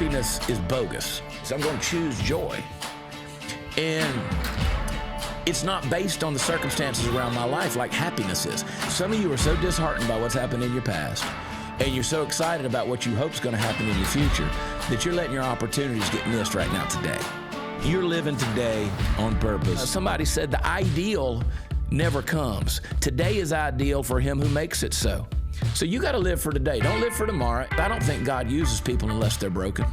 happiness is bogus. So I'm going to choose joy. And it's not based on the circumstances around my life like happiness is. Some of you are so disheartened by what's happened in your past, and you're so excited about what you hope is going to happen in your future that you're letting your opportunities get missed right now today. You're living today on purpose. Somebody said the ideal never comes. Today is ideal for him who makes it so. So you got to live for today. Don't live for tomorrow. I don't think God uses people unless they're broken.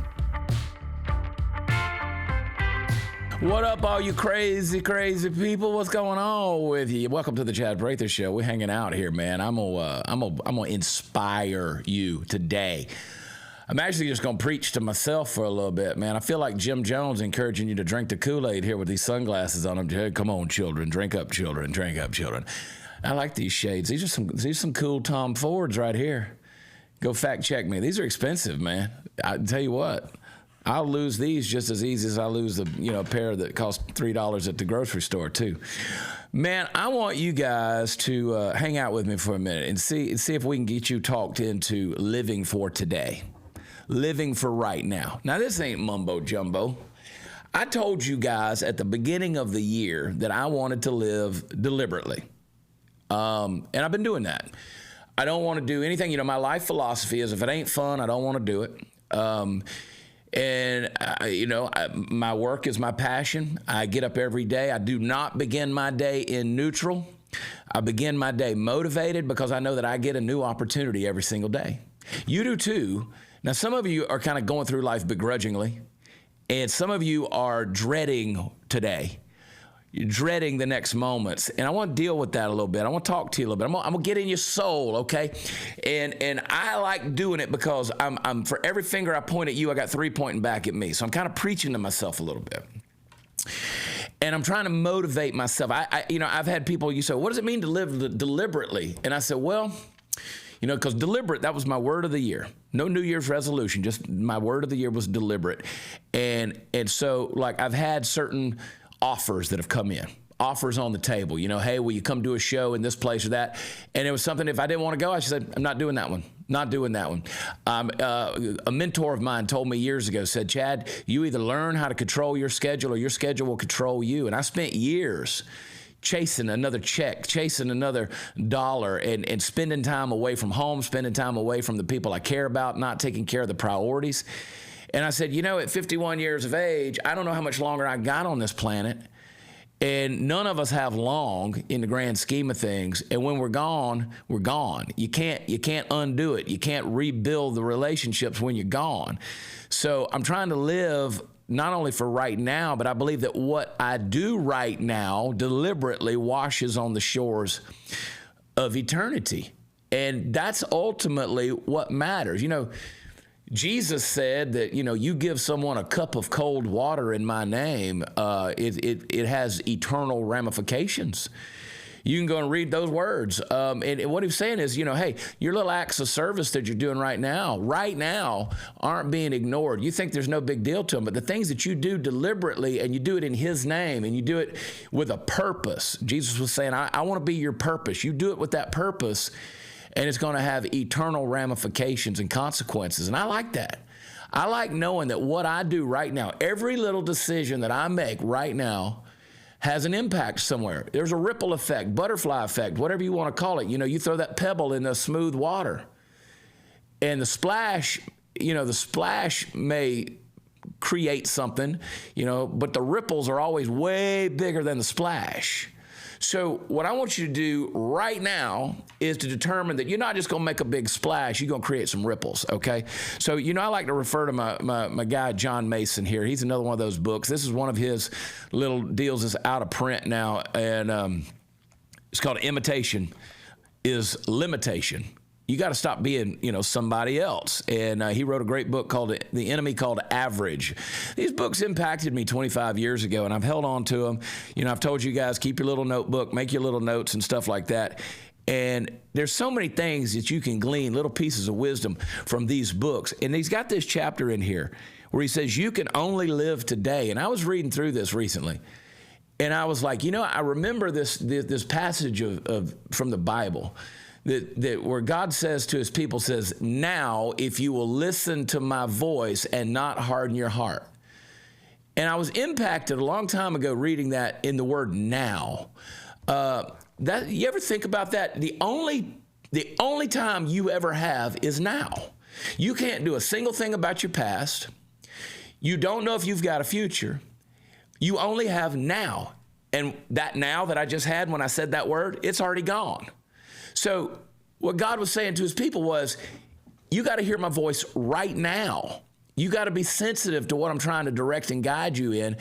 What up, all you crazy, crazy people? What's going on with you? Welcome to the Prather Show. We're hanging out here, man. I'm gonna inspire you today. I'm actually just gonna preach to myself for a little bit, man. I feel like Jim Jones encouraging you to drink the Kool-Aid here with these sunglasses on them. Hey, come on, children, drink up, children, drink up, children. I like these shades. These are some cool Tom Fords right here. Go fact check me. These are expensive, man. I tell you what. I'll lose these just as easy as I lose the pair that cost $3 at the grocery store too. Man, I want you guys to hang out with me for a minute and see if we can get you talked into living for today, living for right now. Now this ain't mumbo jumbo. I told you guys at the beginning of the year that I wanted to live deliberately, and I've been doing that. I don't want to do anything. My life philosophy is if it ain't fun, I don't want to do it. And, my work is my passion. I get up every day. I do not begin my day in neutral. I begin my day motivated because I know that I get a new opportunity every single day. You do too. Now, some of you are kind of going through life begrudgingly, and some of you are dreading today. You're dreading the next moments. And I want to deal with that a little bit. I want to talk to you a little bit. I'm going to get in your soul, okay? And I like doing it because I'm for every finger I point at you, I got three pointing back at me. So I'm kind of preaching to myself a little bit. And I'm trying to motivate myself. I've had people, you say, what does it mean to live deliberately? And I said, well, because deliberate, that was my word of the year. No New Year's resolution, just my word of the year was deliberate. And so, like, I've had certain offers that have come in, offers on the table, hey, will you come do a show in this place or that? And it was something, if I didn't want to go, I said, I'm not doing that one, not doing that one. A mentor of mine told me years ago, said, Chad, you either learn how to control your schedule or your schedule will control you. And I spent years chasing another check, chasing another dollar, and spending time away from home, spending time away from the people I care about, not taking care of the priorities. And I said, at 51 years of age, I don't know how much longer I got on this planet. And none of us have long in the grand scheme of things. And when we're gone, we're gone. You can't undo it. You can't rebuild the relationships when you're gone. So I'm trying to live not only for right now, but I believe that what I do right now deliberately washes on the shores of eternity. And that's ultimately what matters. Jesus said that, you give someone a cup of cold water in my name, it has eternal ramifications. You can go and read those words. And what he's saying is, hey, your little acts of service that you're doing right now aren't being ignored. You think there's no big deal to them, but the things that you do deliberately and you do it in his name and you do it with a purpose. Jesus was saying, I want to be your purpose. You do it with that purpose, and it's going to have eternal ramifications and consequences. And I like that. I like knowing that what I do right now, every little decision that I make right now has an impact somewhere. There's a ripple effect, butterfly effect, whatever you want to call it. You throw that pebble in the smooth water, and the splash may create something, but the ripples are always way bigger than the splash. So what I want you to do right now is to determine that you're not just going to make a big splash, you're going to create some ripples, okay? So, I like to refer to my guy, John Mason here. He's another one of those books. This is one of his little deals that's out of print now, and it's called Imitation is Limitation. You got to stop being, somebody else. And he wrote a great book called The Enemy Called Average. These books impacted me 25 years ago, and I've held on to them. I've told you guys, keep your little notebook, make your little notes and stuff like that. And there's so many things that you can glean, little pieces of wisdom from these books. And he's got this chapter in here where he says, you can only live today. And I was reading through this recently, and I was like, I remember this passage from the Bible that where God says to his people, says, now if you will listen to my voice and not harden your heart. And I was impacted a long time ago reading that in the word now. You ever think about that? The only time you ever have is now. You can't do a single thing about your past. You don't know if you've got a future. You only have now. And that now that I just had when I said that word, it's already gone. So what God was saying to his people was, you got to hear my voice right now. You got to be sensitive to what I'm trying to direct and guide you in,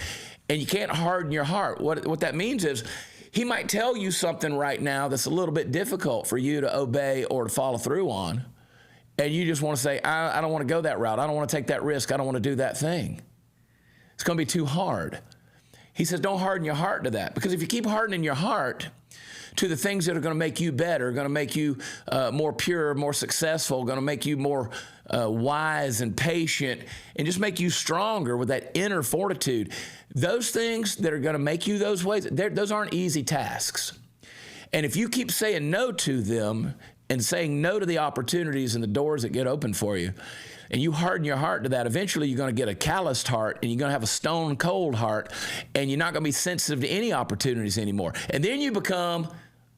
and you can't harden your heart. What that means is he might tell you something right now that's a little bit difficult for you to obey or to follow through on, and you just want to say, I don't want to go that route. I don't want to take that risk. I don't want to do that thing. It's going to be too hard. He says, don't harden your heart to that, because if you keep hardening your heart to the things that are going to make you better, going to make you more pure, more successful, going to make you more wise and patient, and just make you stronger with that inner fortitude, those things that are going to make you those ways, those aren't easy tasks. And if you keep saying no to them and saying no to the opportunities and the doors that get open for you, and you harden your heart to that, eventually you're going to get a calloused heart, and you're going to have a stone cold heart, and you're not going to be sensitive to any opportunities anymore. And then you become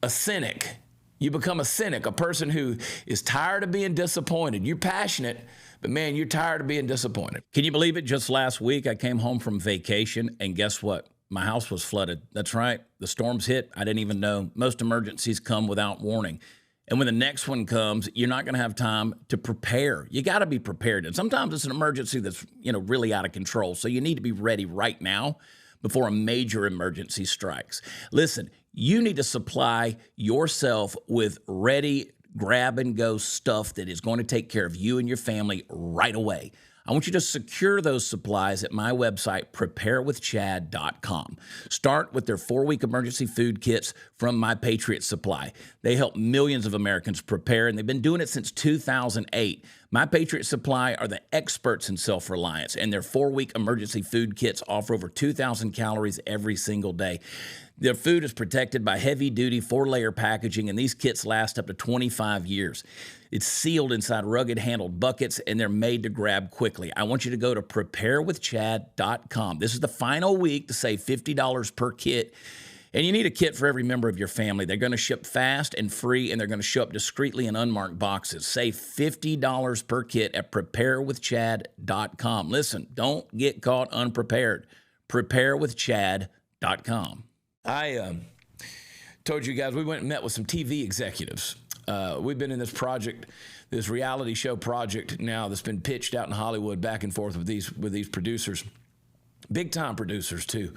a cynic. You become a cynic, a person who is tired of being disappointed. You're passionate, but man, you're tired of being disappointed. Can you believe it? Just last week, I came home from vacation, and guess what? My house was flooded. That's right. The storms hit. I didn't even know. Most emergencies come without warning. And when the next one comes, you're not going to have time to prepare. You got to be prepared. And sometimes it's an emergency that's, really out of control. So you need to be ready right now before a major emergency strikes. Listen, you need to supply yourself with ready, grab and go stuff that is going to take care of you and your family right away. I want you to secure those supplies at my website, preparewithchad.com. Start with their 4-week emergency food kits from my Patriot Supply. They help millions of Americans prepare, and they've been doing it since 2008. My Patriot Supply are the experts in self-reliance, and their 4-week emergency food kits offer over 2,000 calories every single day. Their food is protected by heavy-duty 4-layer packaging, and these kits last up to 25 years. It's sealed inside rugged-handled buckets, and they're made to grab quickly. I want you to go to preparewithchad.com. This is the final week to save $50 per kit, and you need a kit for every member of your family. They're going to ship fast and free, and they're going to show up discreetly in unmarked boxes. Save $50 per kit at preparewithchad.com. Listen, don't get caught unprepared. Preparewithchad.com. I told you guys we went and met with some TV executives. We've been in this project, this reality show project now that's been pitched out in Hollywood back and forth with these producers. Big time producers too,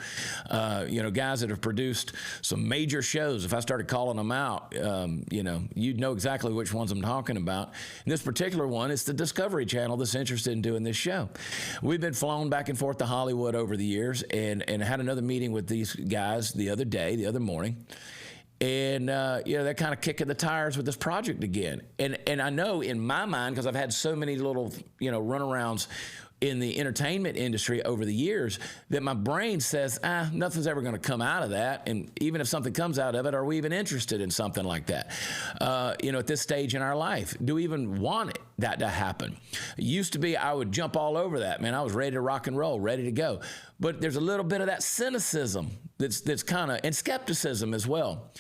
guys that have produced some major shows. If I started calling them out, you'd know exactly which ones I'm talking about. And this particular one, it's the Discovery Channel that's interested in doing this show. We've been flown back and forth to Hollywood over the years, and had another meeting with these guys the other morning. And, they're kind of kicking the tires with this project again. And I know in my mind, because I've had so many little, runarounds in the entertainment industry over the years, that my brain says, nothing's ever going to come out of that. And even if something comes out of it, are we even interested in something like that? At this stage in our life, do we even want that to happen? It used to be I would jump all over that, man. I was ready to rock and roll, ready to go. But there's a little bit of that cynicism that's kind of, and skepticism as well,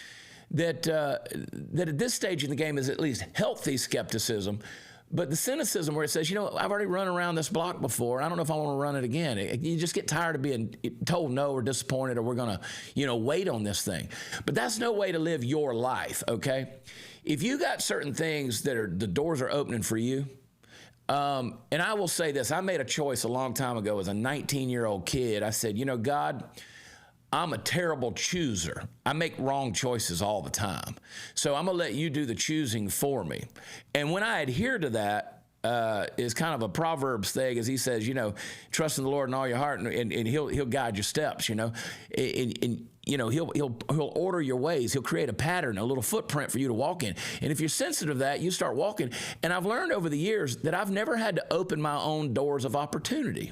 that at this stage in the game is at least healthy skepticism. But the cynicism where it says, I've already run around this block before. I don't know if I want to run it again. You just get tired of being told no or disappointed, or we're going to, wait on this thing. But that's no way to live your life, okay? If you got certain things that the doors are opening for you, and I will say this, I made a choice a long time ago as a 19-year-old kid. I said, God, I'm a terrible chooser. I make wrong choices all the time. So I'm going to let you do the choosing for me. And when I adhere to that, is kind of a Proverbs thing, as he says, trust in the Lord in all your heart, and he'll guide your steps, and he'll order your ways. He'll create a pattern, a little footprint for you to walk in. And if you're sensitive to that, you start walking. And I've learned over the years that I've never had to open my own doors of opportunity.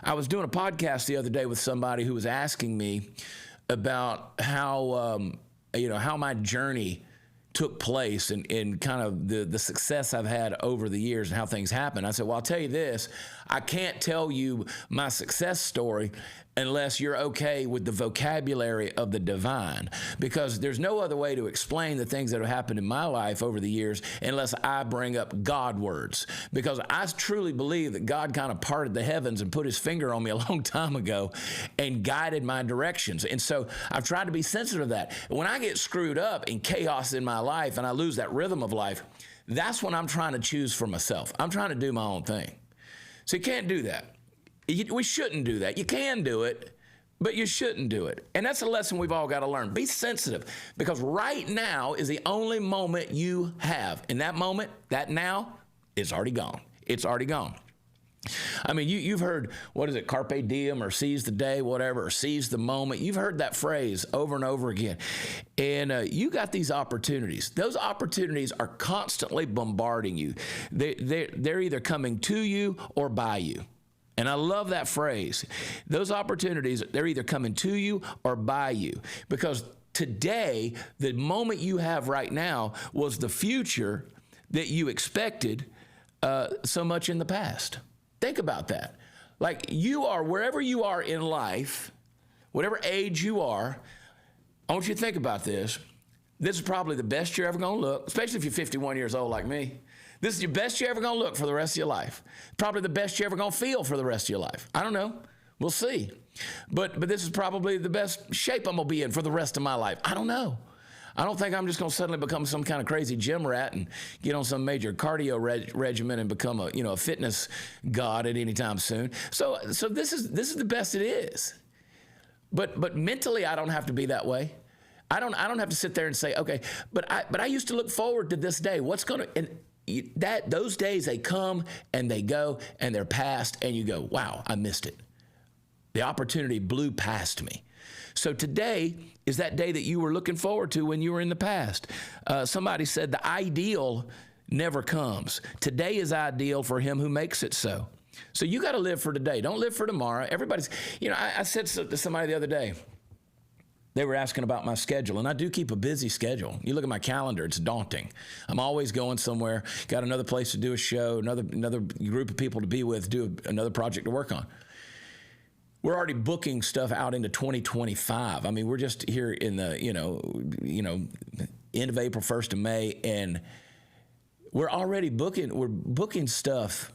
I was doing a podcast the other day with somebody who was asking me about how my journey took place and kind of the success I've had over the years and how things happen. I said, well, I'll tell you this, I can't tell you my success story unless you're okay with the vocabulary of the divine, because there's no other way to explain the things that have happened in my life over the years unless I bring up God words, because I truly believe that God kind of parted the heavens and put his finger on me a long time ago and guided my directions. And so I've tried to be sensitive to that. When I get screwed up in chaos in my life and I lose that rhythm of life, that's when I'm trying to choose for myself. I'm trying to do my own thing. So you can't do that. We shouldn't do that. You can do it, but you shouldn't do it. And that's a lesson we've all got to learn. Be sensitive, because right now is the only moment you have. In that moment, that now, it's already gone. It's already gone. I mean, you've heard, what is it, carpe diem, or seize the day, whatever, or seize the moment. You've heard that phrase over and over again. And you got these opportunities. Those opportunities are constantly bombarding you. They're either coming to you or by you. And I love that phrase. Those opportunities, they're either coming to you or by you. Because today, the moment you have right now was the future that you expected so much in the past. Think about that. Like, you are, wherever you are in life, whatever age you are, I want you to think about this. This is probably the best you're ever going to look, especially if you're 51 years old like me. This is your best you're ever going to look for the rest of your life. Probably the best you're ever going to feel for the rest of your life. I don't know. We'll see. But this is probably the best shape I'm going to be in for the rest of my life. I don't know. I don't think I'm just going to suddenly become some kind of crazy gym rat and get on some major cardio regimen and become a fitness god at any time soon. So this is the best it is. But mentally, I don't have to be that way. I don't have to sit there and say, okay, but I used to look forward to this day. What's going to, and those days, they come and they go and they're past, and you go, wow, I missed it. The opportunity blew past me. So today is that day that you were looking forward to when you were in the past. Somebody said the ideal never comes. Today is ideal for him who makes it so. So you got to live for today. Don't live for tomorrow. Everybody's, I said to somebody the other day, they were asking about my schedule, and I do keep a busy schedule. You look at my calendar, it's daunting. I'm always going somewhere, got another place to do a show, another group of people to be with, do another project to work on. We're already booking stuff out into 2025. I mean, we're just here in the, end of April, 1st of May, and we're booking stuff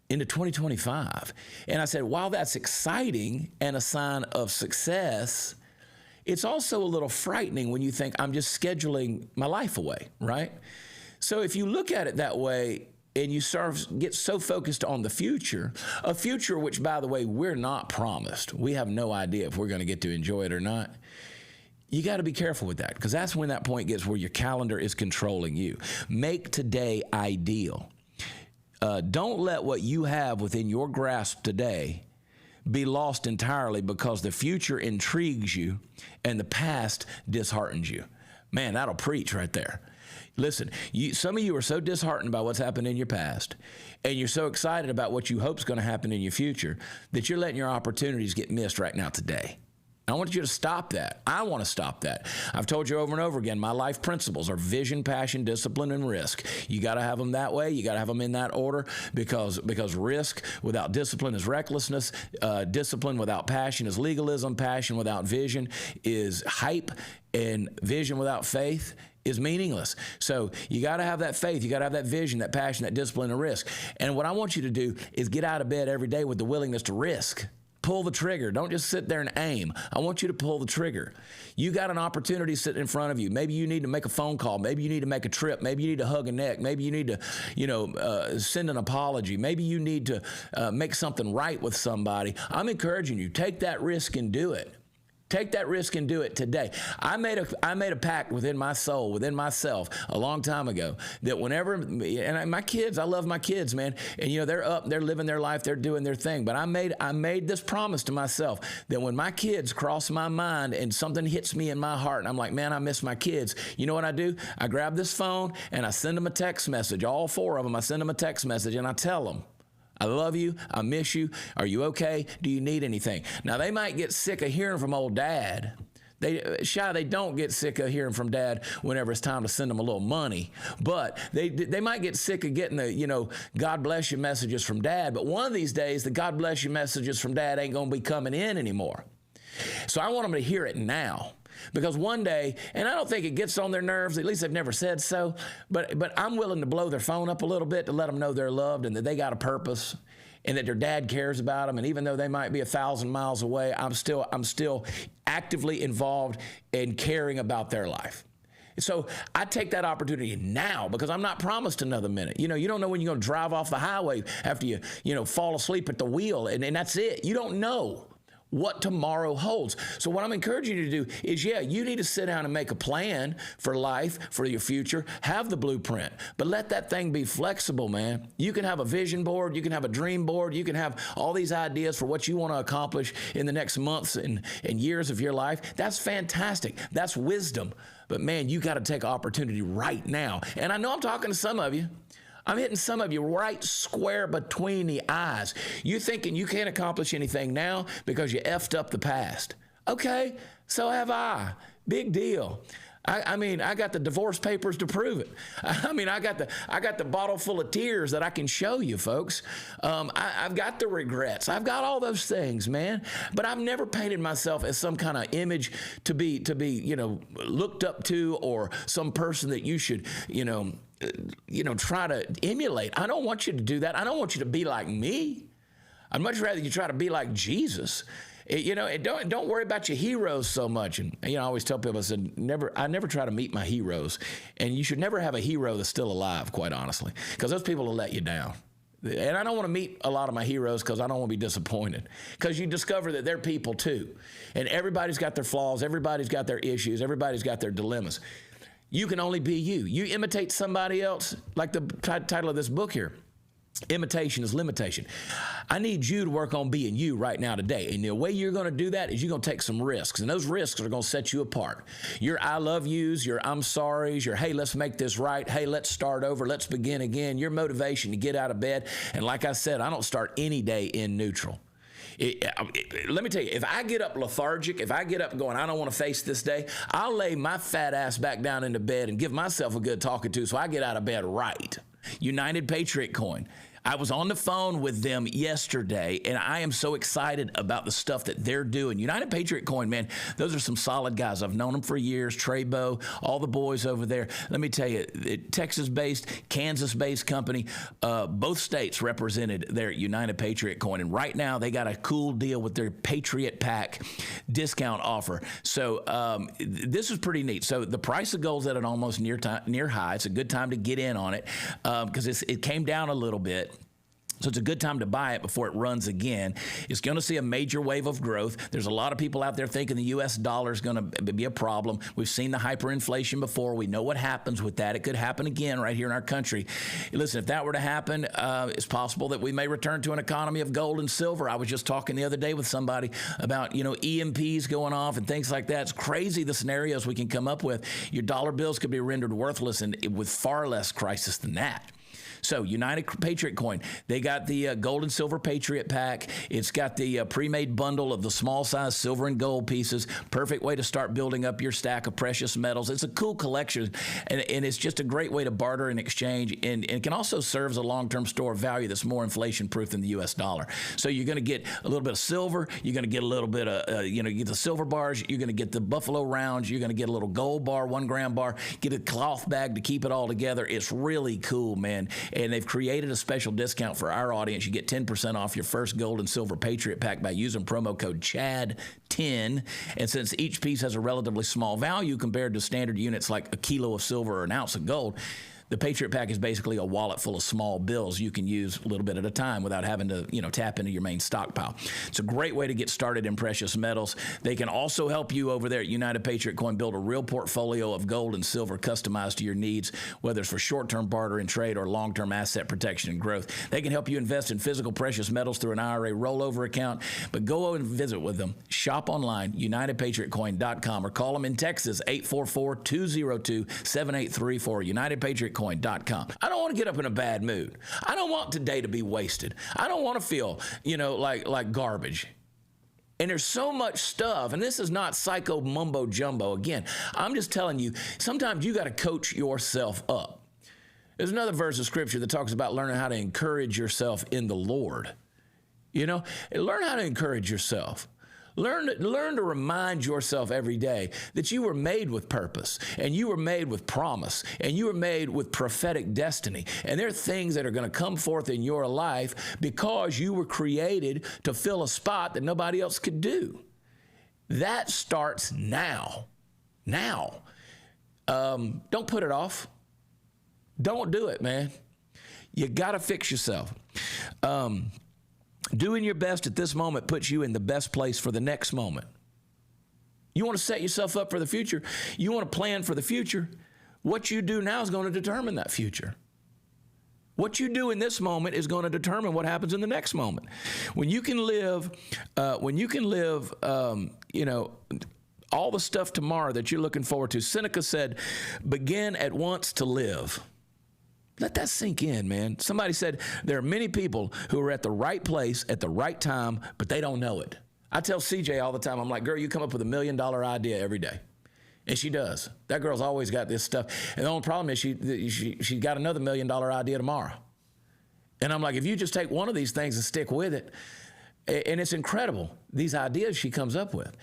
into 2025. And I said, while that's exciting and a sign of success, it's also a little frightening when you think I'm just scheduling my life away, right? So if you look at it that way and you get so focused on the future, a future which, by the way, we're not promised. We have no idea if we're going to get to enjoy it or not. You got to be careful with that, because that's when that point gets where your calendar is controlling you. Make today ideal. Don't let what you have within your grasp today be lost entirely because the future intrigues you and the past disheartens you. Man, that'll preach right there. Listen, some of you are so disheartened by what's happened in your past, and you're so excited about what you hope is going to happen in your future, that you're letting your opportunities get missed right now today. I want you to stop that. I want to stop that. I've told you over and over again, my life principles are vision, passion, discipline, and risk. You got to have them that way. You got to have them in that order, because risk without discipline is recklessness. Discipline without passion is legalism. Passion without vision is hype, and vision without faith is meaningless. So you got to have that faith. You got to have that vision, that passion, that discipline, and risk. And what I want you to do is get out of bed every day with the willingness to risk. Pull the trigger. Don't just sit there and aim. I want you to pull the trigger. You got an opportunity sitting in front of you. Maybe you need to make a phone call. Maybe you need to make a trip. Maybe you need to hug a neck. Maybe you need to, send an apology. Maybe you need to make something right with somebody. I'm encouraging you, take that risk and do it. Take that risk and do it today. I made a pact within my soul, within myself, a long time ago, that whenever, and my kids, I love my kids, man, and they're up, they're living their life, they're doing their thing. But I made this promise to myself that when my kids cross my mind and something hits me in my heart, and I'm like, man, I miss my kids. You know what I do? I grab this phone and I send them a text message. All four of them, I send them a text message, and I tell them, I love you. I miss you. Are you okay? Do you need anything? Now, they might get sick of hearing from old dad. They don't get sick of hearing from dad whenever it's time to send them a little money, but they might get sick of getting the, God bless you messages from dad. But one of these days, the God bless you messages from dad ain't going to be coming in anymore. So I want them to hear it now. Because one day, and I don't think it gets on their nerves, at least they've never said so, but I'm willing to blow their phone up a little bit to let them know they're loved and that they got a purpose and that their dad cares about them. And even though they might be 1,000 miles away, I'm still actively involved in caring about their life. So I take that opportunity now because I'm not promised another minute. You don't know when you're going to drive off the highway after you fall asleep at the wheel, and that's it. You don't know what tomorrow holds. So what I'm encouraging you to do is, you need to sit down and make a plan for life, for your future, have the blueprint, but let that thing be flexible, man. You can have a vision board, you can have a dream board, you can have all these ideas for what you want to accomplish in the next months and years of your life. That's fantastic. That's wisdom. But man, you got to take opportunity right now. And I know I'm talking to some of you. I'm hitting some of you right square between the eyes. You thinking you can't accomplish anything now because you effed up the past. Okay, so have I. Big deal. I mean, I got the divorce papers to prove it. I mean, I got the bottle full of tears that I can show you, folks. I've got the regrets. I've got all those things, man. But I've never painted myself as some kind of image to be looked up to, or some person that you should try to emulate. I don't want you to do that. I don't want you to be like me. I'd much rather you try to be like Jesus. Don't worry about your heroes so much. And I always tell people, I never try to meet my heroes. And you should never have a hero that's still alive, quite honestly, because those people will let you down. And I don't want to meet a lot of my heroes because I don't want to be disappointed. Because you discover that they're people too. And everybody's got their flaws. Everybody's got their issues. Everybody's got their dilemmas. You can only be you. You imitate somebody else, like the title of this book here. Imitation is limitation. I need you to work on being you right now today. And the way you're going to do that is you're going to take some risks. And those risks are going to set you apart. Your I love yous, your I'm sorry's, your hey, let's make this right. Hey, let's start over. Let's begin again. Your motivation to get out of bed. And like I said, I don't start any day in neutral. Let me tell you, if I get up lethargic, if I get up going, I don't want to face this day, I'll lay my fat ass back down into bed and give myself a good talking to so I get out of bed right. United Patriot Coin. I was on the phone with them yesterday, and I am so excited about the stuff that they're doing. United Patriot Coin, man, those are some solid guys. I've known them for years. Treybo, all the boys over there. Let me tell you, Texas-based, Kansas-based company, both states represented there at United Patriot Coin. And right now, they got a cool deal with their Patriot Pack discount offer. So this is pretty neat. So the price of gold's at an almost near high. It's a good time to get in on it because it came down a little bit. So it's a good time to buy it before it runs again. It's going to see a major wave of growth. There's a lot of people out there thinking the U.S. dollar is going to be a problem. We've seen the hyperinflation before. We know what happens with that. It could happen again right here in our country. Listen, if that were to happen, it's possible that we may return to an economy of gold and silver. I was just talking the other day with somebody about, EMPs going off and things like that. It's crazy the scenarios we can come up with. Your dollar bills could be rendered worthless and with far less crisis than that. So United Patriot Coin, they got the gold and silver Patriot Pack. It's got the pre-made bundle of the small size silver and gold pieces. Perfect way to start building up your stack of precious metals. It's a cool collection, and it's just a great way to barter and exchange, and it can also serve as a long-term store of value that's more inflation-proof than the U.S. dollar. So you're going to get a little bit of silver. You're going to get a little bit of, you get the silver bars. You're going to get the buffalo rounds. You're going to get a little gold bar, 1 gram bar. Get a cloth bag to keep it all together. It's really cool, man. And they've created a special discount for our audience. You get 10% off your first gold and silver Patriot Pack by using promo code CHAD10. And since each piece has a relatively small value compared to standard units like a kilo of silver or an ounce of gold, the Patriot Pack is basically a wallet full of small bills you can use a little bit at a time without having to, tap into your main stockpile. It's a great way to get started in precious metals. They can also help you over there at United Patriot Coin build a real portfolio of gold and silver customized to your needs, whether it's for short-term barter and trade or long-term asset protection and growth. They can help you invest in physical precious metals through an IRA rollover account, but go and visit with them. Shop online, UnitedPatriotCoin.com, or call them in Texas, 844-202-7834, United Patriot Coin.com. I don't want to get up in a bad mood. I don't want today to be wasted. I don't want to feel, like garbage. And there's so much stuff, and this is not psycho mumbo jumbo. Again, I'm just telling you, sometimes you got to coach yourself up. There's another verse of scripture that talks about learning how to encourage yourself in the Lord. You know, learn how to encourage yourself. Learn to remind yourself every day that you were made with purpose, and you were made with promise, and you were made with prophetic destiny. And there are things that are going to come forth in your life because you were created to fill a spot that nobody else could do. That starts now. Now. Don't put it off. Don't do it, man. You got to fix yourself. Doing your best at this moment puts you in the best place for the next moment. You want to set yourself up for the future. You want to plan for the future. What you do now is going to determine that future. What you do in this moment is going to determine what happens in the next moment. When you can live, all the stuff tomorrow that you're looking forward to. Seneca said, begin at once to live. Let that sink in, man. Somebody said there are many people who are at the right place at the right time, but they don't know it. I tell CJ all the time, I'm like, girl, you come up with $1 million idea every day. And she does. That girl's always got this stuff. And the only problem is she got another $1 million idea tomorrow. And I'm like, if you just take one of these things and stick with it, and it's incredible, these ideas she comes up with.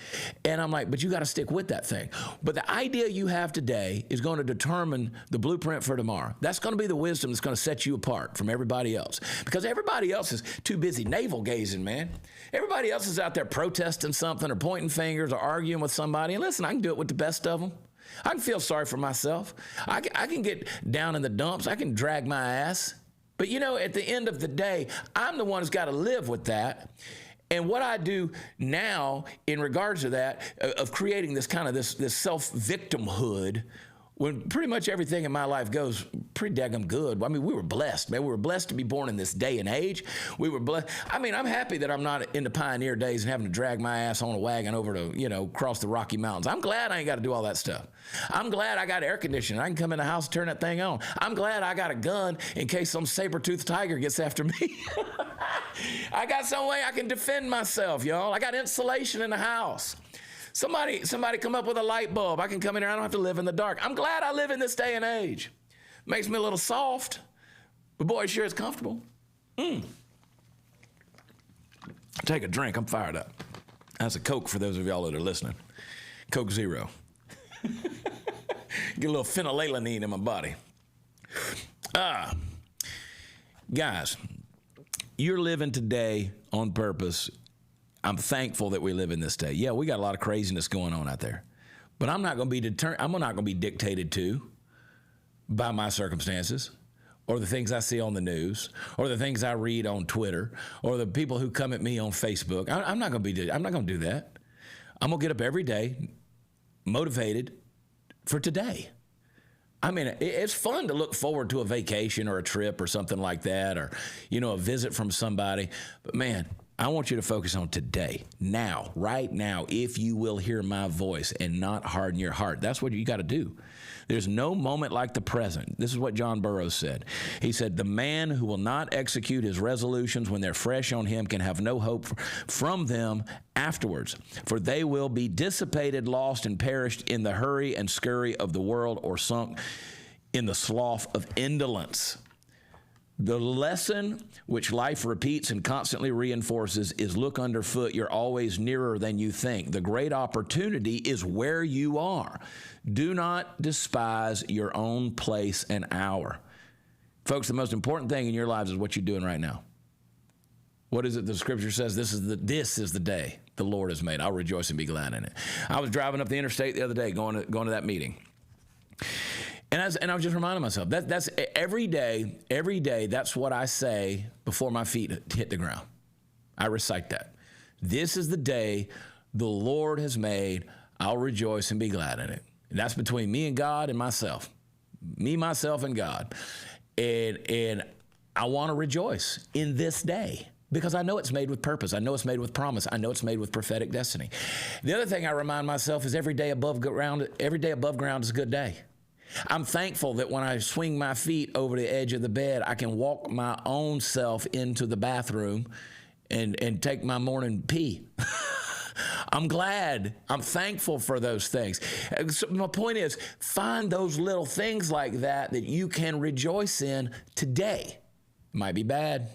And I'm like, but you got to stick with that thing. But the idea you have today is going to determine the blueprint for tomorrow. That's going to be the wisdom that's going to set you apart from everybody else. Because everybody else is too busy navel gazing, man. Everybody else is out there protesting something or pointing fingers or arguing with somebody. And listen, I can do it with the best of them. I can feel sorry for myself. I can get down in the dumps. I can drag my ass. But, at the end of the day, I'm the one who's got to live with that. And what I do now in regards to that, of creating this kind of this self-victimhood, when pretty much everything in my life goes pretty daggum good. I mean, we were blessed, man. We were blessed to be born in this day and age. We were blessed. I mean, I'm happy that I'm not in the pioneer days and having to drag my ass on a wagon over to, cross the Rocky Mountains. I'm glad I ain't got to do all that stuff. I'm glad I got air conditioning. I can come in the house and turn that thing on. I'm glad I got a gun in case some saber-toothed tiger gets after me. I got some way I can defend myself, y'all. I got insulation in the house. Somebody come up with a light bulb. I can come in here. I don't have to live in the dark. I'm glad I live in this day and age. Makes me a little soft, but boy, it sure is comfortable. Take a drink. I'm fired up. That's a Coke for those of y'all that are listening. Coke Zero. Get a little phenylalanine in my body. Guys, you're living today on purpose. I'm thankful that we live in this day. Yeah, we got a lot of craziness going on out there, but I'm not going to be I'm not going to be dictated to by my circumstances or the things I see on the news or the things I read on Twitter or the people who come at me on Facebook. I'm not going to do that. I'm going to get up every day motivated for today. I mean, it's fun to look forward to a vacation or a trip or something like that or, a visit from somebody. But man, I want you to focus on today, now, right now, if you will hear my voice and not harden your heart. That's what you got to do. There's no moment like the present. This is what John Burroughs said. He said, the man who will not execute his resolutions when they're fresh on him can have no hope from them afterwards, for they will be dissipated, lost, and perished in the hurry and scurry of the world or sunk in the slough of indolence. The lesson which life repeats and constantly reinforces is look underfoot. You're always nearer than you think. The great opportunity is where you are. Do not despise your own place and hour. Folks, the most important thing in your lives is what you're doing right now. What is it the scripture says? This is the day the Lord has made. I'll rejoice and be glad in it. I was driving up the interstate the other day going to that meeting. And I was just reminding myself, that's every day, that's what I say before my feet hit the ground. I recite that. This is the day the Lord has made. I'll rejoice and be glad in it. And that's between me and God and myself. Me, myself, and God. And I want to rejoice in this day because I know it's made with purpose. I know it's made with promise. I know it's made with prophetic destiny. The other thing I remind myself is every day above ground is a good day. I'm thankful that when I swing my feet over the edge of the bed, I can walk my own self into the bathroom and take my morning pee. I'm glad. I'm thankful for those things. So my point is, find those little things like that that you can rejoice in today. It might be bad.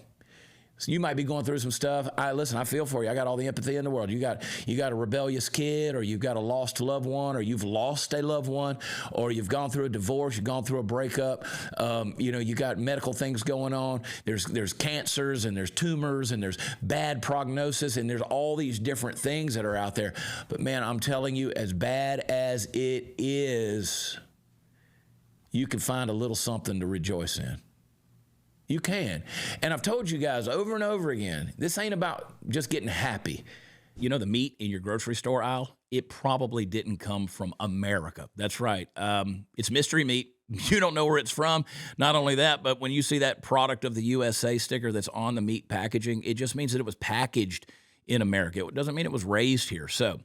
So you might be going through some stuff. Listen, I feel for you. I got all the empathy in the world. You got a rebellious kid, or you've got a lost loved one, or you've lost a loved one, or you've gone through a divorce, you've gone through a breakup. You got medical things going on. There's cancers, and there's tumors, and there's bad prognosis, and there's all these different things that are out there. But man, I'm telling you, as bad as it is, you can find a little something to rejoice in. You can. And I've told you guys over and over again, this ain't about just getting happy. You know, the meat in your grocery store aisle, it probably didn't come from America. That's right. It's mystery meat. You don't know where it's from. Not only that, but when you see that product of the USA sticker that's on the meat packaging, it just means that it was packaged in America. It doesn't mean it was raised here. So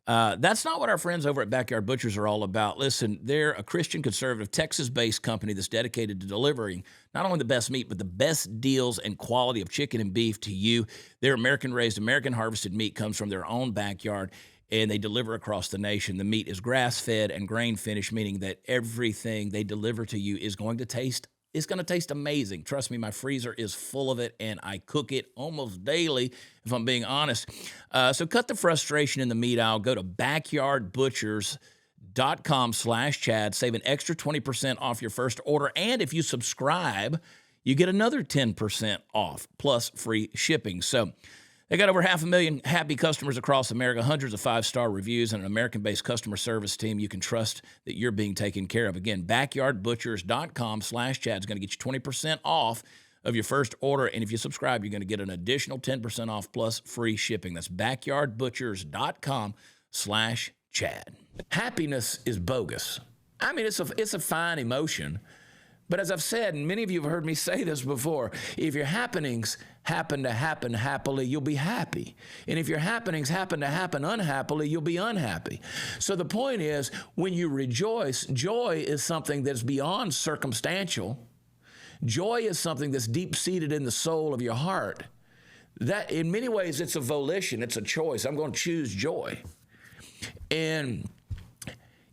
that's not what our friends over at Backyard Butchers are all about. Listen, they're a Christian conservative Texas-based company that's dedicated to delivering not only the best meat, but the best deals and quality of chicken and beef to you. Their American-raised, American-harvested meat comes from their own backyard, and they deliver across the nation. The meat is grass-fed and grain-finished, meaning that everything they deliver to you is going to taste amazing. Trust me, my freezer is full of it, and I cook it almost daily, if I'm being honest. So cut the frustration in the meat aisle. Go to backyardbutchers.com/Chad. Save an extra 20% off your first order. And if you subscribe, you get another 10% off, plus free shipping. So they got over 500,000 happy customers across America, hundreds of 5-star reviews, and an American-based customer service team you can trust that you're being taken care of. Again, backyardbutchers.com/Chad is going to get you 20% off of your first order. And if you subscribe, you're going to get an additional 10% off plus free shipping. That's backyardbutchers.com/Chad. Happiness is bogus. I mean, it's a fine emotion. But as I've said, and many of you have heard me say this before, if your happenings happen to happen happily, you'll be happy. And if your happenings happen to happen unhappily, you'll be unhappy. So the point is, when you rejoice, joy is something that's beyond circumstantial. Joy is something that's deep-seated in the soul of your heart. That, in many ways, it's a volition, it's a choice. I'm going to choose joy. And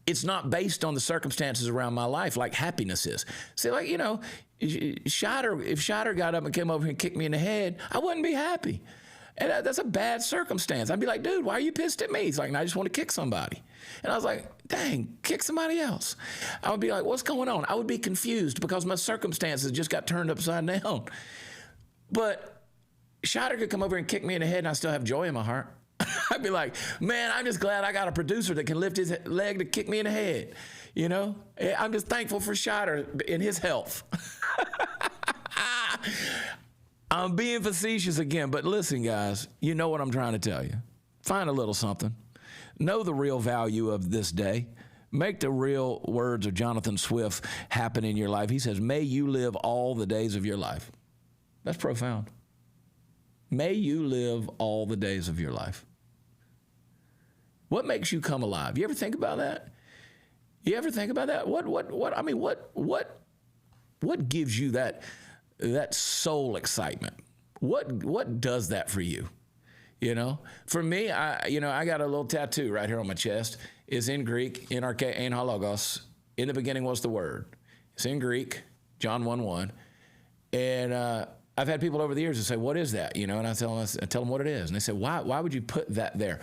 it's not based on the circumstances around my life like happiness is. See, like, if Shatter got up and came over and kicked me in the head, I wouldn't be happy. And that's a bad circumstance. I'd be like, dude, why are you pissed at me? He's like, I just want to kick somebody. And I was like, dang, kick somebody else. I would be like, what's going on? I would be confused because my circumstances just got turned upside down. But Shatter could come over and kick me in the head and I still have joy in my heart. I'd be like, man, I'm just glad I got a producer that can lift his leg to kick me in the head. I'm just thankful for Shatter and his health. I'm being facetious again, but listen, guys, you know what I'm trying to tell you. Find a little something. Know the real value of this day. Make the real words of Jonathan Swift happen in your life. He says, may you live all the days of your life. That's profound. May you live all the days of your life. What makes you come alive? You ever think about that? You ever think about that? What gives you that soul excitement? What does that for you? For me, I got a little tattoo right here on my chest. It's in Greek, NRK ein halogos. In the beginning was the Word. It's in Greek, John 1:1. And I've had people over the years that say, what is that? And I tell them what it is. And they say, why would you put that there?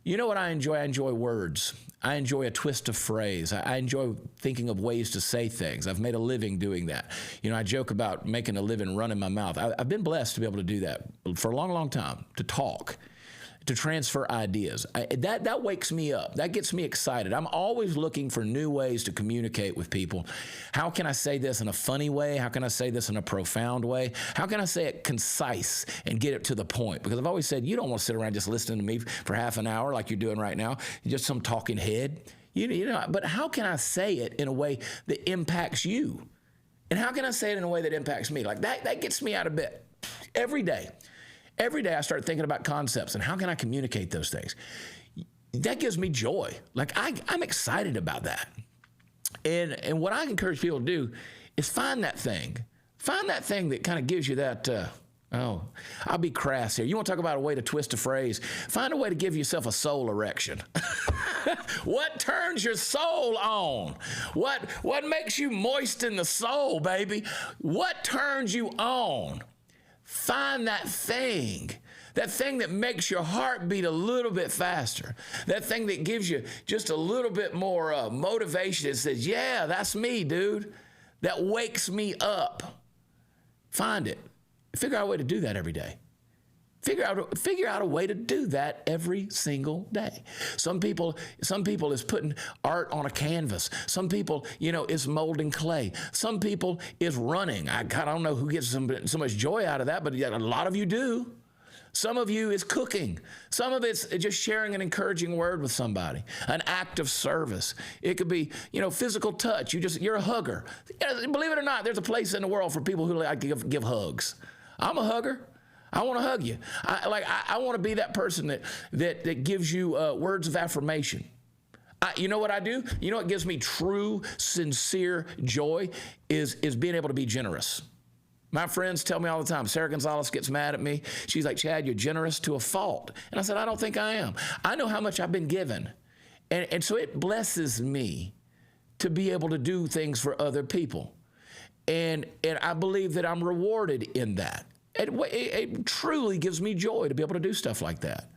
You know what I enjoy? I enjoy words. I enjoy a twist of phrase. I enjoy thinking of ways to say things. I've made a living doing that. I joke about making a living running my mouth. I've been blessed to be able to do that for a long, long time, to talk, to transfer ideas. That wakes me up. That gets me excited. I'm always looking for new ways to communicate with people. How can I say this in a funny way? How can I say this in a profound way? How can I say it concise and get it to the point? Because I've always said, you don't want to sit around just listening to me for half an hour like you're doing right now. You're just some talking head. But how can I say it in a way that impacts you? And how can I say it in a way that impacts me? Like that gets me out of bed every day. Every day I start thinking about concepts and how can I communicate those things. That gives me joy. Like I'm excited about that. And what I encourage people to do is find that thing. Find that thing that kind of gives you that Oh, I'll be crass here. You want to talk about a way to twist a phrase? Find a way to give yourself a soul erection. What turns your soul on? What makes you moist in the soul, baby? What turns you on? Find that thing that makes your heart beat a little bit faster, that thing that gives you just a little bit more motivation that says, yeah, that's me, dude, that wakes me up. Find it. Figure out a way to do that every day. Figure out a way to do that every single day. Some people is putting art on a canvas. Some people, is molding clay. Some people is running. I don't know who gets so much joy out of that, but a lot of you do. Some of you is cooking. Some of it's just sharing an encouraging word with somebody, an act of service. It could be, physical touch. You're a hugger. Believe it or not, there's a place in the world for people who like to give hugs. I'm a hugger. I want to hug you. I want to be that person that gives you words of affirmation. You know what I do? You know what gives me true, sincere joy is being able to be generous. My friends tell me all the time, Sarah Gonzalez gets mad at me. She's like, Chad, you're generous to a fault. And I said, I don't think I am. I know how much I've been given. And so it blesses me to be able to do things for other people. And I believe that I'm rewarded in that. It truly gives me joy to be able to do stuff like that.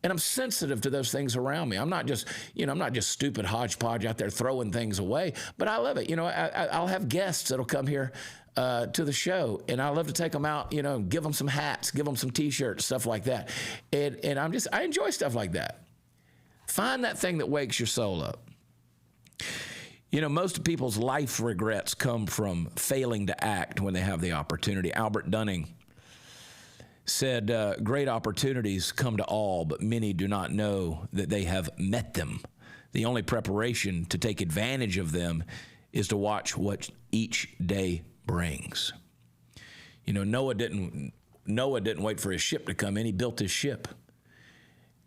And I'm sensitive to those things around me. I'm not just stupid hodgepodge out there throwing things away, but I love it. I'll have guests that'll come here to the show, and I love to take them out, give them some hats, give them some T-shirts, stuff like that. And I enjoy stuff like that. Find that thing that wakes your soul up. Most people's life regrets come from failing to act when they have the opportunity. Albert Dunning said, great opportunities come to all, but many do not know that they have met them. The only preparation to take advantage of them is to watch what each day brings. Noah didn't wait for his ship to come in. He built his ship.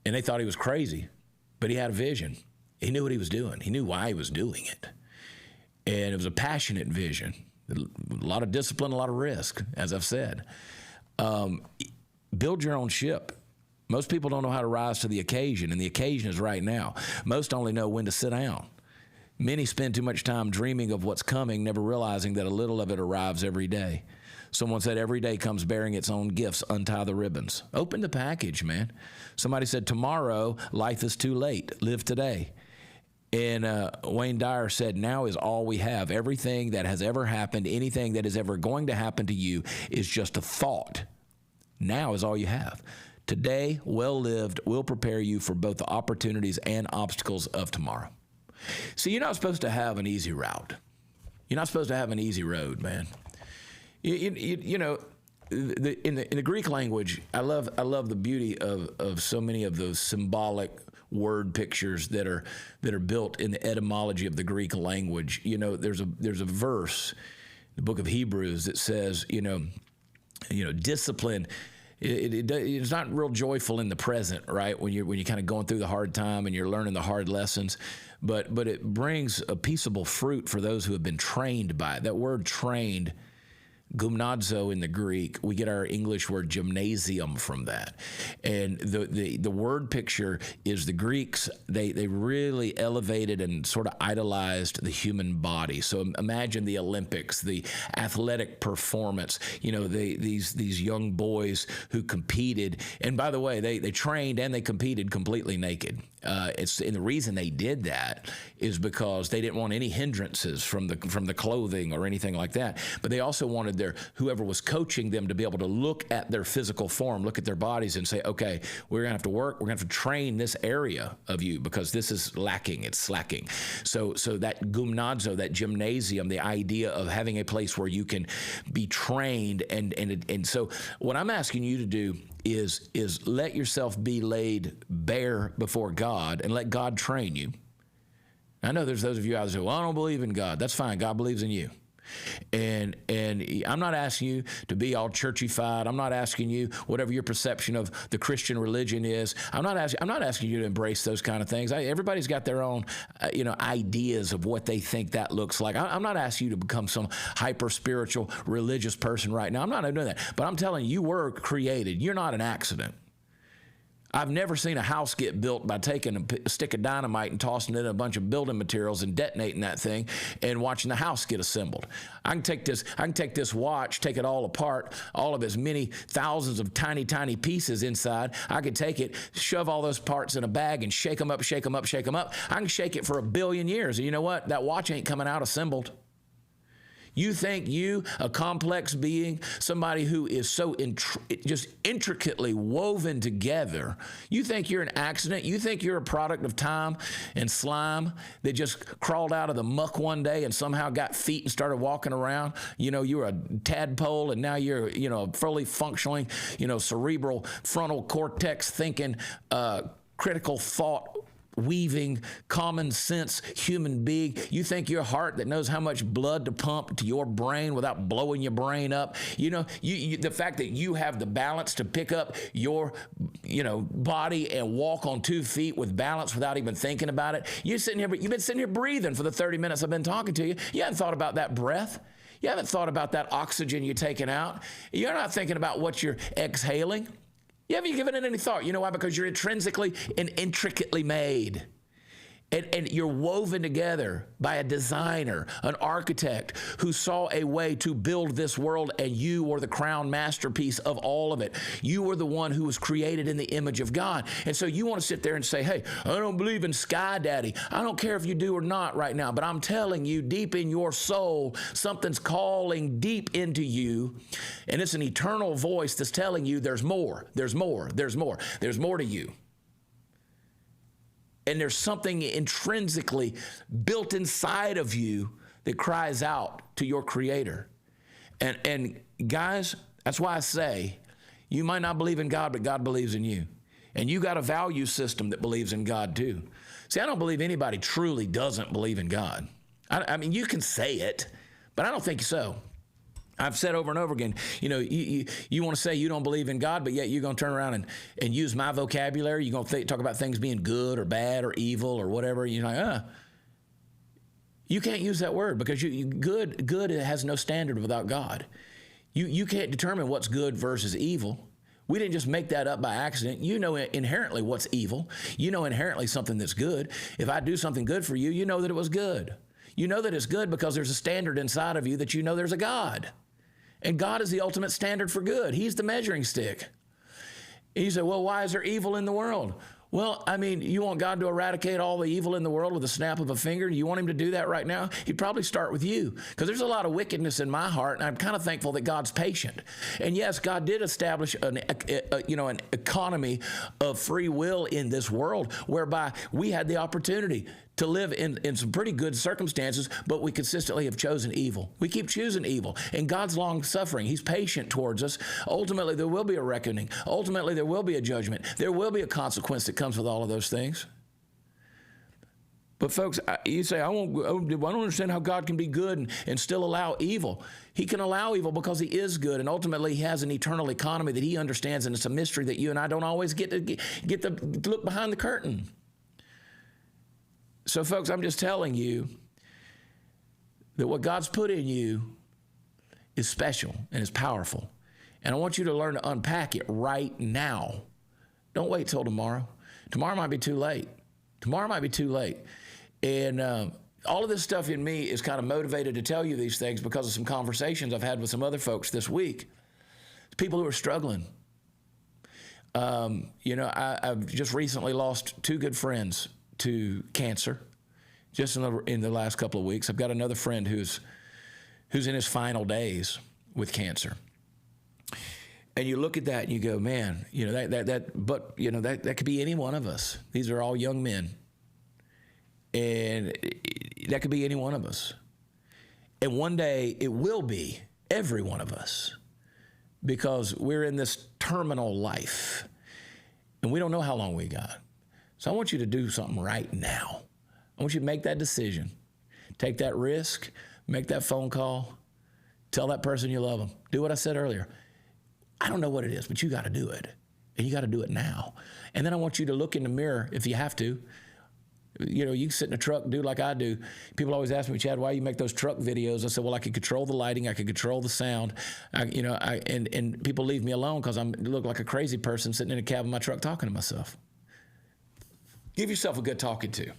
And they thought he was crazy, but he had a vision. He knew what he was doing. He knew why he was doing it. And it was a passionate vision. A lot of discipline, a lot of risk, as I've said. Build your own ship. Most people don't know how to rise to the occasion, and the occasion is right now. Most only know when to sit down. Many spend too much time dreaming of what's coming, never realizing that a little of it arrives every day. Someone said every day comes bearing its own gifts. Untie the ribbons. Open the package, man. Somebody said tomorrow, life is too late. Live today. And Wayne Dyer said, now is all we have. Everything that has ever happened, anything that is ever going to happen to you is just a thought. Now is all you have. Today, well lived, will prepare you for both the opportunities and obstacles of tomorrow. See, you're not supposed to have an easy route. You're not supposed to have an easy road, man. In the Greek language, I love the beauty of so many of those symbolic word pictures that are built in the etymology of the Greek language. There's a verse, the book of Hebrews, that says, discipline. It's not real joyful in the present, right? When you're kind of going through the hard time and you're learning the hard lessons, but it brings a peaceable fruit for those who have been trained by it. That word trained, gymnazo in the Greek, we get our English word gymnasium from that. And the word picture is the Greeks, they really elevated and sort of idolized the human body. So imagine the Olympics, the athletic performance, these young boys who competed. And by the way, they trained and they competed completely naked. And the reason they did that is because they didn't want any hindrances from the clothing or anything like that. But they also wanted whoever was coaching them to be able to look at their physical form, look at their bodies and say, okay, we're going to have to work, we're going to have to train this area of you because this is lacking, it's slacking. So that gymnazo, that gymnasium, the idea of having a place where you can be trained, and so what I'm asking you to do is let yourself be laid bare before God and let God train you. I know there's those of you out there who say, well, I don't believe in God. That's fine. God believes in you. And And I'm not asking you to be all churchified. I'm not asking you whatever your perception of the Christian religion is. I'm not asking you to embrace those kind of things. Everybody's got their own, ideas of what they think that looks like. I'm not asking you to become some hyper spiritual religious person right now. I'm not doing that. But I'm telling you were created. You're not an accident. I've never seen a house get built by taking a stick of dynamite and tossing it in a bunch of building materials and detonating that thing and watching the house get assembled. I can take this watch, take it all apart, all of its many thousands of tiny, tiny pieces inside. I could take it, shove all those parts in a bag and shake them up, shake them up, shake them up. I can shake it for 1 billion years. And you know what? That watch ain't coming out assembled. You think you, a complex being, somebody who is so just intricately woven together, you think you're an accident? You think you're a product of time and slime that just crawled out of the muck one day and somehow got feet and started walking around? You were a tadpole and now you're, a fully functioning, cerebral frontal cortex thinking, critical thought weaving, common sense human being. You think your heart that knows how much blood to pump to your brain without blowing your brain up. The fact that you have the balance to pick up your, body and walk on 2 feet with balance without even thinking about it. You've been sitting here breathing for the 30 minutes I've been talking to you. You haven't thought about that breath. You haven't thought about that oxygen you're taking out. You're not thinking about what you're exhaling. You haven't given it any thought. You know why? Because you're intrinsically and intricately made. And you're woven together by a designer, an architect who saw a way to build this world, and you were the crown masterpiece of all of it. You were the one who was created in the image of God. And so you want to sit there and say, hey, I don't believe in Sky Daddy. I don't care if you do or not right now, but I'm telling you, deep in your soul, something's calling deep into you, and it's an eternal voice that's telling you there's more, there's more, there's more, there's more to you. And there's something intrinsically built inside of you that cries out to your Creator. And guys, that's why I say, you might not believe in God, but God believes in you. And you got a value system that believes in God too. See, I don't believe anybody truly doesn't believe in God. I mean, you can say it, but I don't think so. I've said over and over again, you want to say you don't believe in God, but yet you're going to turn around and use my vocabulary. You're going to talk about things being good or bad or evil or whatever. You're like, you can't use that word because good has no standard without God. You can't determine what's good versus evil. We didn't just make that up by accident. You know inherently what's evil. You know inherently something that's good. If I do something good for you, you know that it was good. You know that it's good because there's a standard inside of you that you know there's a God. And God is the ultimate standard for good. He's the measuring stick. And you say, well, why is there evil in the world? Well, I mean, you want God to eradicate all the evil in the world with a snap of a finger? You want him to do that right now? He'd probably start with you, because there's a lot of wickedness in my heart, and I'm kind of thankful that God's patient. And yes, God did establish an economy of free will in this world, whereby we had the opportunity to live in some pretty good circumstances, but we consistently have chosen evil. We keep choosing evil, and God's long-suffering. He's patient towards us. Ultimately, there will be a reckoning. Ultimately, there will be a judgment. There will be a consequence that comes with all of those things. But folks, you say, I don't understand how God can be good and still allow evil. He can allow evil because he is good, and ultimately he has an eternal economy that he understands, and it's a mystery that you and I don't always get to look behind the curtain. So, folks, I'm just telling you that what God's put in you is special and is powerful. And I want you to learn to unpack it right now. Don't wait till tomorrow. Tomorrow might be too late. Tomorrow might be too late. And all of this stuff in me is kind of motivated to tell you these things because of some conversations I've had with some other folks this week. People who are struggling. I've just recently lost 2 good friends to cancer, just in the last couple of weeks. I've got another friend who's in his final days with cancer. And you look at that and you go, man, that could be any one of us. These are all young men. And that could be any one of us. And one day it will be every one of us, because we're in this terminal life and we don't know how long we got. So I want you to do something right now. I want you to make that decision. Take that risk, make that phone call, Tell that person you love them. Do what I said earlier. I don't know what it is, but you got to do it. And you got to do it now. And then I want you to look in the mirror if you have to. You know, you can sit in a truck, do like I do. People always ask me, Chad, why you make those truck videos? I said, well, I could control the lighting. I could control the sound. And people leave me alone because I look like a crazy person sitting in a cab of my truck talking to myself. Give yourself a good talking to.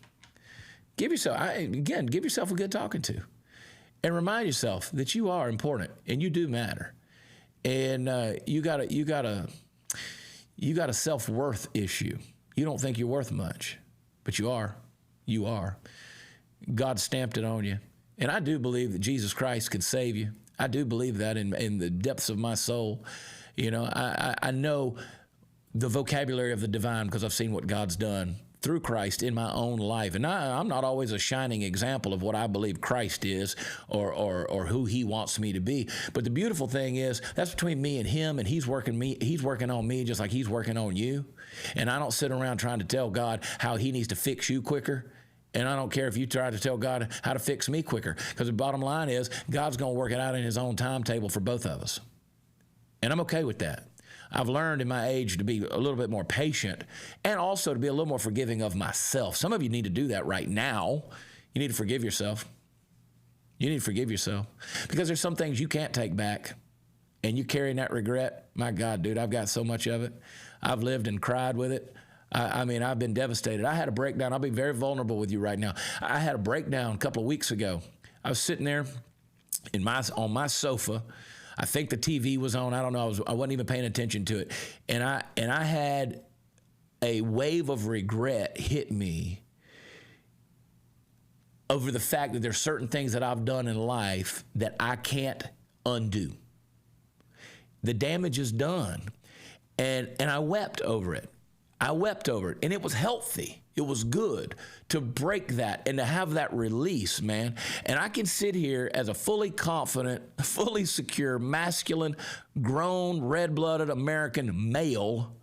Give yourself a good talking to. And remind yourself that you are important and you do matter. And you got a self-worth issue. You don't think you're worth much, but you are. You are. God stamped it on you. And I do believe that Jesus Christ can save you. I do believe that in the depths of my soul. You know, I know the vocabulary of the divine because I've seen what God's done through Christ in my own life. And I'm not always a shining example of what I believe Christ is or who he wants me to be. But the beautiful thing is that's between me and him, and he's working on me just like he's working on you. And I don't sit around trying to tell God how he needs to fix you quicker. And I don't care if you try to tell God how to fix me quicker, because the bottom line is God's going to work it out in his own timetable for both of us. And I'm okay with that. I've learned in my age to be a little bit more patient and also to be a little more forgiving of myself. Some of you need to do that right now. You need to forgive yourself. You need to forgive yourself because there's some things you can't take back, and you carrying that regret. My God, dude, I've got so much of it. I've lived and cried with it. I mean, I've been devastated. I had a breakdown. I'll be very vulnerable with you right now. I had a breakdown a couple of weeks ago. I was sitting there on my sofa. I think the TV was on. I don't know. I wasn't even paying attention to it. And I had a wave of regret hit me over the fact that there's certain things that I've done in life that I can't undo. The damage is done. And I wept over it. I wept over it, and it was healthy. It was good to break that and to have that release, man. And I can sit here as a fully confident, fully secure, masculine, grown, red-blooded American male,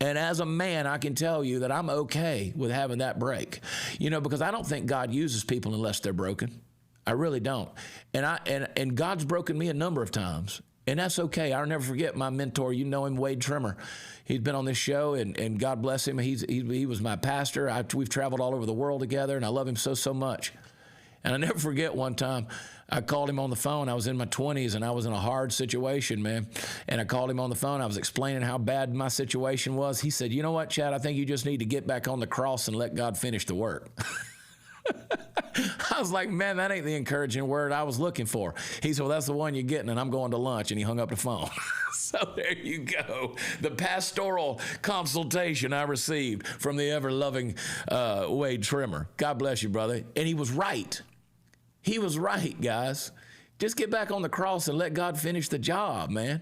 and as a man, I can tell you that I'm okay with having that break. You know, because I don't think God uses people unless they're broken. I really don't. And God's broken me a number of times. And that's okay. I'll never forget my mentor. You know him, Wade Trimmer. He's been on this show, and God bless him. He was my pastor. We've traveled all over the world together, and I love him so much. And I never forget one time I called him on the phone. I was in my 20s, and I was in a hard situation, man. And I called him on the phone. I was explaining how bad my situation was. He said, you know what, Chad, I think you just need to get back on the cross and let God finish the work. I was like, man, that ain't the encouraging word I was looking for. He said, well, that's the one you're getting, and I'm going to lunch. And he hung up the phone. So there you go. The pastoral consultation I received from the ever-loving Wade Trimmer. God bless you, brother. And he was right. He was right, guys. Just get back on the cross and let God finish the job, man.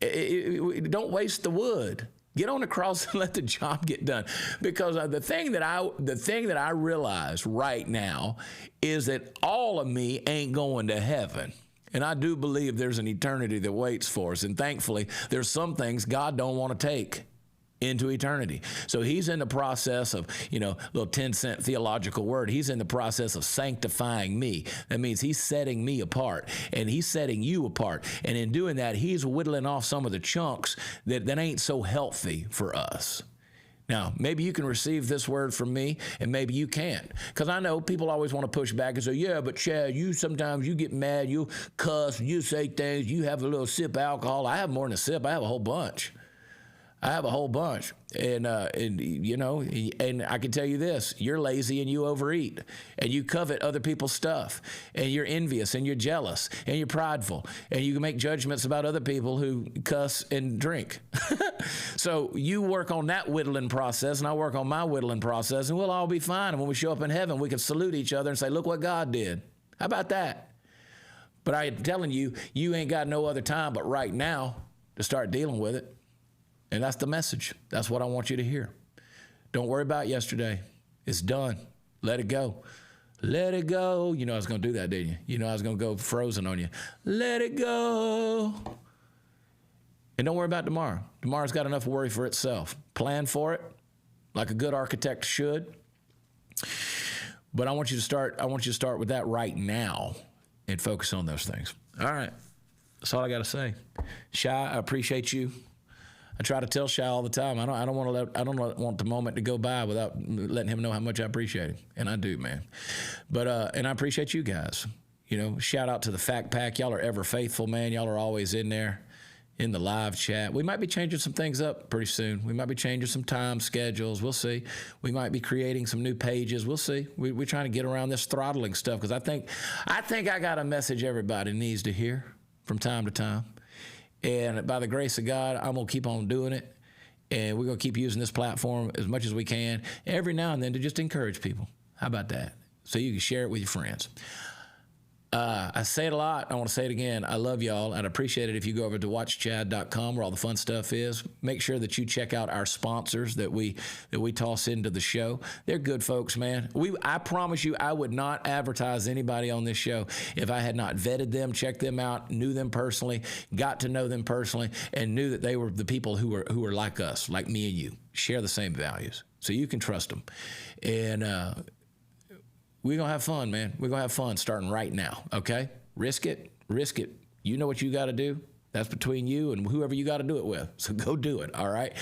Don't waste the wood. Get on the cross and let the job get done. Because the thing that I realize right now is that all of me ain't going to heaven. And I do believe there's an eternity that waits for us. And thankfully, there's some things God don't want to take into eternity. So he's in the process of, little 10-cent theological word. He's in the process of sanctifying me. That means he's setting me apart, and he's setting you apart. And in doing that, he's whittling off some of the chunks that ain't so healthy for us. Now, maybe you can receive this word from me, and maybe you can't. Because I know people always want to push back and say, yeah, but Chad, sometimes you get mad, you cuss, you say things, you have a little sip of alcohol. I have more than a sip. I have a whole bunch. And I can tell you this, you're lazy and you overeat, and you covet other people's stuff, and you're envious and you're jealous and you're prideful, and you can make judgments about other people who cuss and drink. So you work on that whittling process, and I work on my whittling process, and we'll all be fine. And when we show up in heaven, we can salute each other and say, look what God did. How about that? But I'm telling you, you ain't got no other time but right now to start dealing with it. And that's the message. That's what I want you to hear. Don't worry about yesterday. It's done. Let it go. Let it go. You know I was going to do that, didn't you? You know I was going to go frozen on you. Let it go. And don't worry about tomorrow. Tomorrow's got enough worry for itself. Plan for it like a good architect should. But I want you to start with that right now and focus on those things. All right. That's all I got to say. Shy, I appreciate you. I try to tell Shy all the time. I don't want the moment to go by without letting him know how much I appreciate him, and I do, man. But and I appreciate you guys. You know, shout out to the Fact Pack. Y'all are ever faithful, man. Y'all are always in there in the live chat. We might be changing some things up pretty soon. We might be changing some time schedules. We'll see. We might be creating some new pages. We'll see. We're trying to get around this throttling stuff because I think I got a message everybody needs to hear from time to time. And by the grace of God, I'm going to keep on doing it. And we're going to keep using this platform as much as we can every now and then to just encourage people. How about that? So you can share it with your friends. I say it a lot. I want to say it again. I love y'all. I'd appreciate it if you go over to watchchad.com where all the fun stuff is. Make sure that you check out our sponsors that we toss into the show. They're good folks, man. I promise you I would not advertise anybody on this show if I had not vetted them, checked them out, knew them personally, got to know them personally, and knew that they were the people who are like us, like me and you, share the same values. So you can trust them. And we're going to have fun, man. We're going to have fun starting right now, okay? Risk it. Risk it. You know what you got to do. That's between you and whoever you got to do it with. So go do it, all right?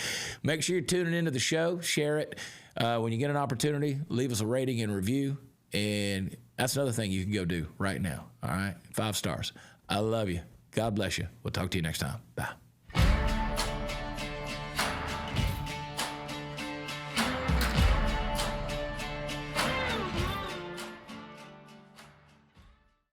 Make sure you're tuning into the show. Share it. When you get an opportunity, leave us a rating and review. And that's another thing you can go do right now, all right? 5 stars. I love you. God bless you. We'll talk to you next time. Bye.